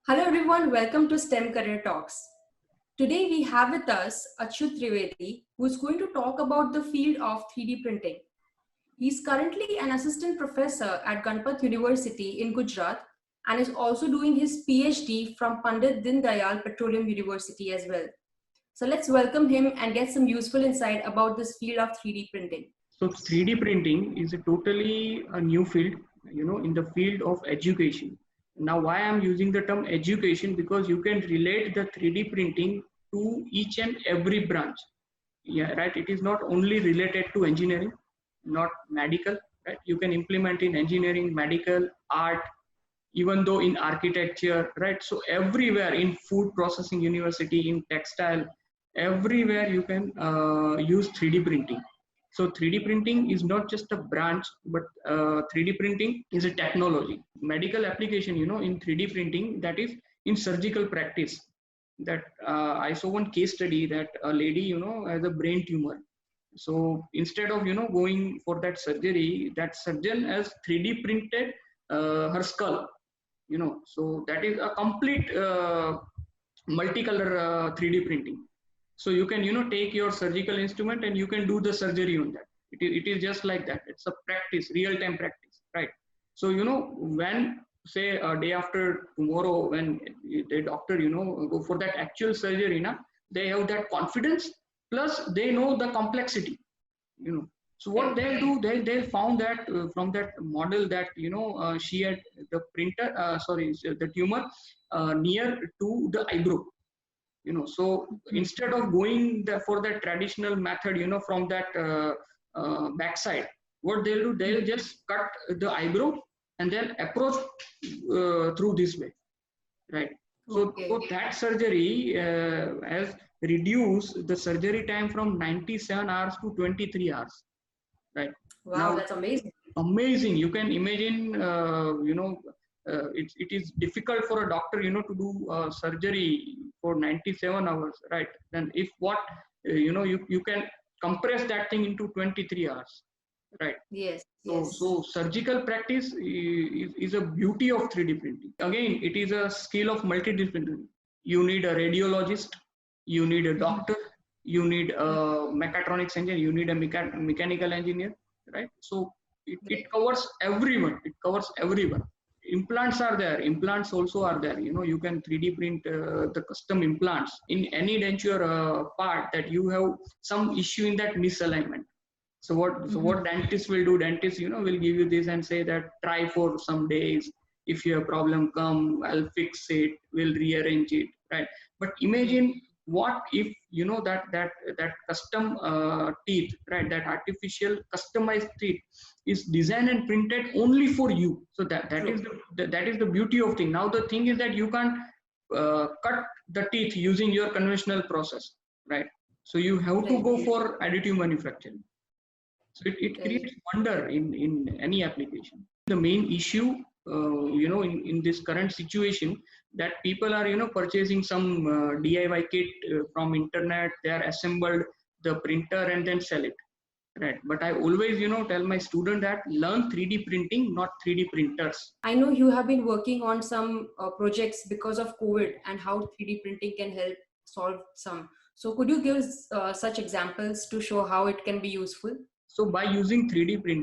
Hello everyone, welcome to STEM Career Talks. Today we have with us Achyut Trivedi, who is going to talk about the field of 3D printing. He is currently an assistant professor at Ganpat University in Gujarat and is also doing his Ph.D. from Pandit Deendayal Petroleum University as well. So let's welcome him and get some useful insight about this field of 3D printing. So 3D printing is a totally a new field, in the field of education. Now, why I'm using the term education? Because you can relate the 3D printing to each and every branch. Yeah, right. It is not only related to engineering, not medical, right? You can implement in engineering, medical, art, even though in architecture, right? So everywhere in food processing university, in textile, everywhere you can use 3D printing. So 3D printing is not just a branch, but 3D printing is a technology. Medical application, in 3D printing, that is in surgical practice. That I saw one case study that a lady, has a brain tumor. So instead of, going for that surgery, that surgeon has 3D printed her skull, so that is a complete multicolor 3D printing. So you can, take your surgical instrument and you can do the surgery on that. It is just like that. It's a practice, real-time practice, right? So, when say a day after tomorrow, when the doctor, go for that actual surgery, they have that confidence, plus they know the complexity, So what they'll do, they'll found that from that model that, she had the the tumor near to the eyebrow. So instead of going for that traditional method, from that backside, what they'll do, they'll just cut the eyebrow and then approach through this way, right? So that surgery has reduced the surgery time from 97 hours to 23 hours, right? Wow, now, that's amazing. Amazing. You can imagine, it is difficult for a doctor, to do surgery for 97 hours, right? Then if what, you can compress that thing into 23 hours, right? Yes. So surgical practice is a beauty of 3D printing. Again, it is a skill of multidisciplinary. You need a radiologist, you need a doctor, you need a mechatronics engineer, you need a mechanical engineer, right? So it covers everyone. It covers everyone. Implants are there. Implants also are there. You can 3D print the custom implants in any denture part that you have some issue in that misalignment. So what dentist will do? Dentist, will give you this and say that try for some days. If you have problem, come. I'll fix it. We'll rearrange it, right? But imagine what if that custom teeth, right? That artificial customized teeth is designed and printed only for you. So that is the beauty of thing. Now the thing is that you can't cut the teeth using your conventional process, right? So you have to go for additive manufacturing. So it creates wonder in any application. The main issue, in this current situation, that people are, purchasing some DIY kit from internet. They are assembled the printer and then sell it, right? But I always, tell my student that learn 3D printing, not 3D printers. I know you have been working on some projects because of COVID and how 3D printing can help solve some. So could you give such examples to show how it can be useful? So by using 3D printing,